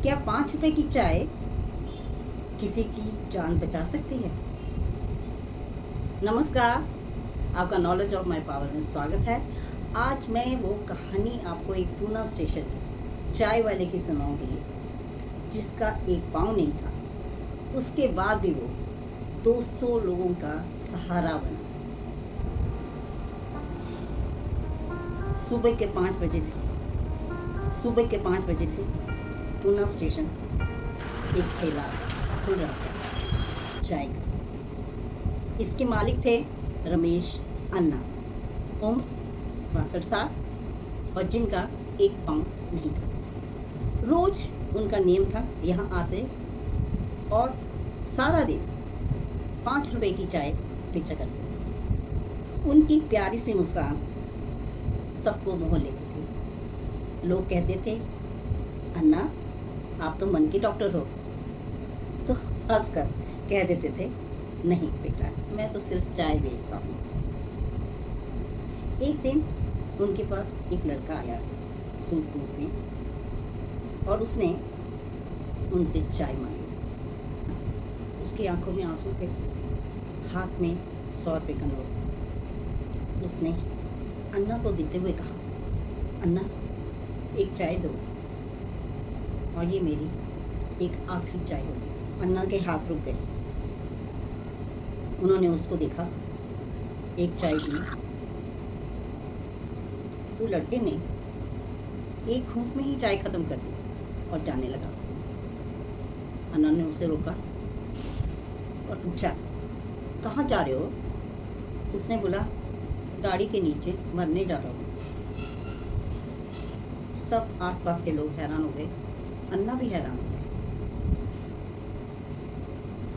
क्या 5 रुपए की चाय किसी की जान बचा सकती है? नमस्कार, आपका नॉलेज ऑफ माय पावर में स्वागत है। आज मैं वो कहानी आपको एक पूना स्टेशन की चाय वाले की सुनाऊंगी, जिसका एक पाँव नहीं था, उसके बाद भी वो 200 लोगों का सहारा बना। सुबह के 5 बजे थे। पूना स्टेशन एक ठेला खुल रहा था चाय का। इसके मालिक थे रमेश अन्ना, उम्र 62 साल, और जिनका एक पाँव नहीं था। रोज उनका नियम था यहाँ आते और सारा दिन 5 रुपए की चाय बेचा करते थे। उनकी प्यारी सी मुस्कान सबको मोह लेती थी। लोग कहते थे, अन्ना आप तो मन के डॉक्टर हो, तो हंसकर कह देते थे, नहीं बेटा, मैं तो सिर्फ चाय बेचता हूँ। एक दिन उनके पास एक लड़का आया सूट बूट में, और उसने उनसे चाय मांगी। उसकी आंखों में आंसू थे, हाथ में 100 रुपये का नोट था। उसने अन्ना को देते हुए कहा, अन्ना एक चाय दो, और ये मेरी एक आखिरी चाय होगी। अन्ना के हाथ रुक गए। उन्होंने उसको देखा, एक चाय दी तो लड़के ने एक घूंट में ही चाय खत्म कर दी और जाने लगा। अन्ना ने उसे रोका और पूछा, कहाँ जा रहे हो? उसने बोला, गाड़ी के नीचे मरने जा रहा हूँ। सब आसपास के लोग हैरान हो गए, अन्ना भी हैरान हो गए।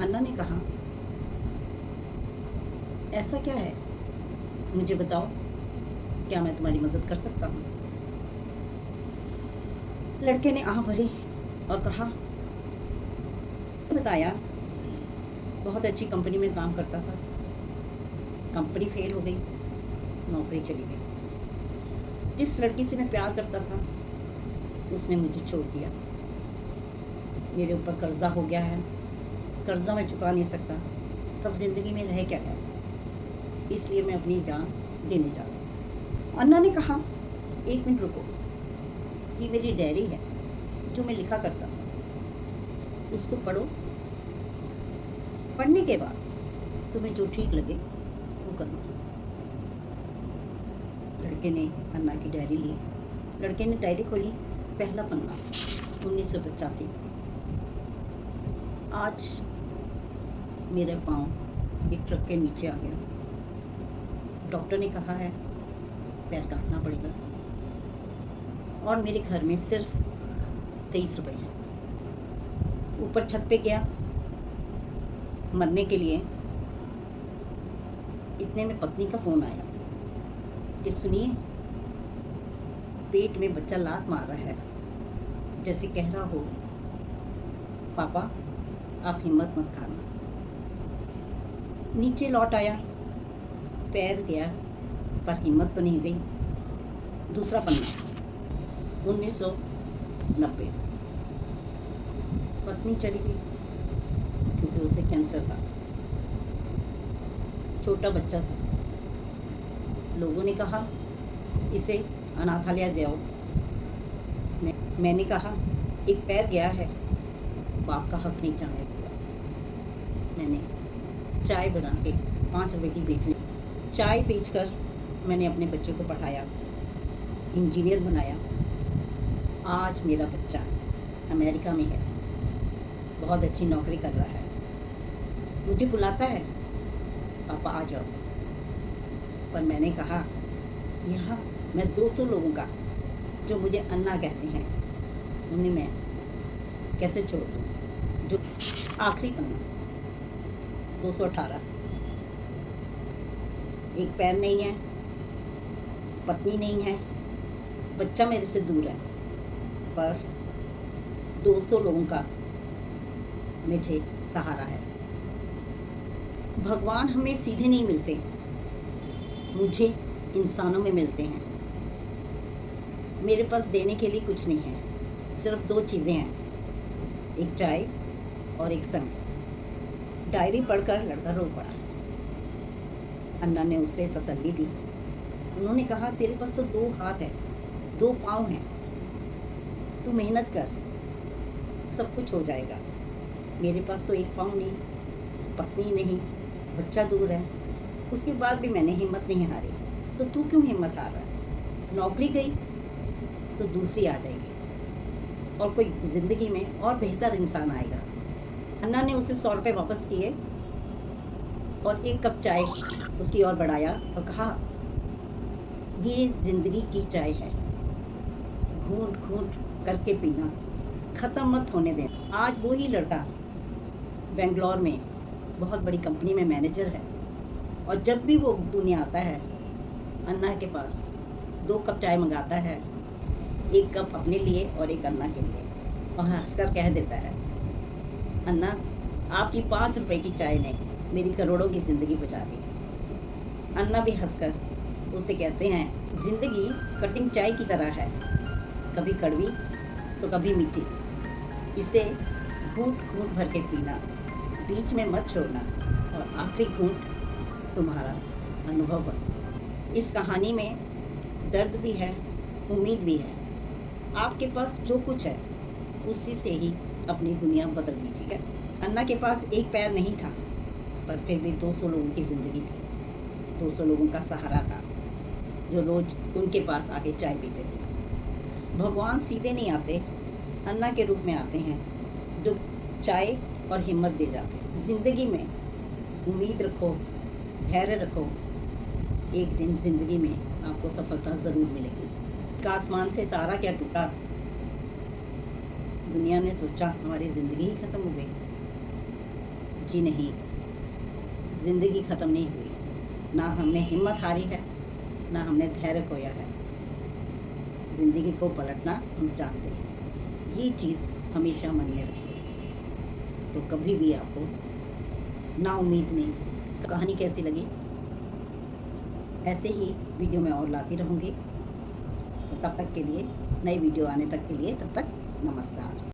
अन्ना ने कहा, ऐसा क्या है, मुझे बताओ, क्या मैं तुम्हारी मदद कर सकता हूँ? लड़के ने आह भरी और कहा, बताया, बहुत अच्छी कंपनी में काम करता था, कंपनी फेल हो गई, नौकरी चली गई। जिस लड़की से मैं प्यार करता था उसने मुझे छोड़ दिया। मेरे ऊपर कर्जा हो गया है, कर्जा मैं चुका नहीं सकता, तब जिंदगी में रह क्या गया, इसलिए मैं अपनी जान देने जा रहा हूँ। अन्ना ने कहा, 1 मिनट रुको, ये मेरी डायरी है जो मैं लिखा करता था, उसको पढ़ो। पढ़ने के बाद तुम्हें जो ठीक लगे वो करना। लड़के ने अन्ना की डायरी ली। लड़के ने डायरी खोली, पहला पन्ना 1985। आज मेरा पाँव एक ट्रक के नीचे आ गया। डॉक्टर ने कहा है पैर काटना पड़ेगा, और मेरे घर में सिर्फ 23 रुपए हैं। ऊपर छत पे गया मरने के लिए। इतने में पत्नी का फ़ोन आया कि सुनिए, पेट में बच्चा लात मार रहा है, जैसे कह रहा हो, पापा आप हिम्मत मत खाना। नीचे लौट आया, पैर गया पर हिम्मत तो नहीं गई। दूसरा पन्ना 1990। पत्नी चली गई क्योंकि उसे कैंसर था, छोटा बच्चा था। लोगों ने कहा, इसे अनाथालय दे आओ। मैंने कहा, एक पैर गया है, बाप का हक नहीं जाने दिया। मैंने चाय बना के 5 रुपए की बेचनी, चाय बेचकर मैंने अपने बच्चे को पढ़ाया, इंजीनियर बनाया। आज मेरा बच्चा अमेरिका में है, बहुत अच्छी नौकरी कर रहा है। मुझे बुलाता है, पापा आ जाओ। पर मैंने कहा, यहाँ मैं 200 लोगों का, जो मुझे अन्ना कहते हैं, उन्हें मैं कैसे छोड़ दूँ? जो आखिरी पन्ना 218। एक पैर नहीं है, पत्नी नहीं है, बच्चा मेरे से दूर है, पर 200 लोगों का मुझे सहारा है। भगवान हमें सीधे नहीं मिलते, मुझे इंसानों में मिलते हैं। मेरे पास देने के लिए कुछ नहीं है, सिर्फ 2 चीज़ें हैं, एक चाय और एक समय। डायरी पढ़कर लड़का रो पड़ा। अन्ना ने उसे तसल्ली दी। उन्होंने कहा, तेरे पास तो 2 हाथ है, 2 पाँव हैं, तू मेहनत कर, सब कुछ हो जाएगा। मेरे पास तो 1 पाँव नहीं, पत्नी नहीं, बच्चा दूर है, उसके बाद भी मैंने हिम्मत नहीं हारी। तो तू क्यों हिम्मत हार रहा है? नौकरी गई तो दूसरी आ जाएगी और कोई ज़िंदगी में और बेहतर इंसान आएगा। अन्ना ने उसे 100 रुपये वापस किए और 1 कप चाय उसकी ओर बढ़ाया और कहा, ये ज़िंदगी की चाय है, घूंट घूंट करके पीना, ख़त्म मत होने देना। आज वो ही लड़का बेंगलोर में बहुत बड़ी कंपनी में मैनेजर है और जब भी वो पुणे आता है, अन्ना के पास 2 कप चाय मंगाता है, 1 कप अपने लिए और 1 अन्ना के लिए, और हंसकर कह देता है, अन्ना, आपकी 5 रुपए की चाय ने मेरी करोड़ों की ज़िंदगी बचा दी। अन्ना भी हंसकर उसे कहते हैं, ज़िंदगी कटिंग चाय की तरह है, कभी कड़वी तो कभी मीठी, इसे घूंट घूंट भर के पीना, बीच में मत छोड़ना और आखिरी घूंट तुम्हारा अनुभव है। इस कहानी में दर्द भी है, उम्मीद भी है। आपके पास जो कुछ है उसी से ही अपनी दुनिया बदल दीजिए। अन्ना के पास 1 पैर नहीं था, पर फिर भी 200 लोगों की ज़िंदगी थी, 200 लोगों का सहारा था जो रोज़ उनके पास आके चाय पीते थे। भगवान सीधे नहीं आते, अन्ना के रूप में आते हैं जो चाय और हिम्मत दे जाते हैं। ज़िंदगी में उम्मीद रखो, धैर्य रखो, एक दिन ज़िंदगी में आपको सफलता ज़रूर मिलेगी। आसमान से तारा क्या टूटा, दुनिया ने सोचा हमारी ज़िंदगी ही ख़त्म हो गई। जी नहीं, ज़िंदगी ख़त्म नहीं हुई, ना हमने हिम्मत हारी है, ना हमने धैर्य खोया है। ज़िंदगी को पलटना हम जानते हैं, ये चीज़ हमेशा मन में रखिए, तो कभी भी आपको ना उम्मीद नहीं। कहानी कैसी लगी? ऐसे ही वीडियो में और लाती रहूँगी। तो तब तक के लिए, नई वीडियो आने तक के लिए, तब तक नमस्कार।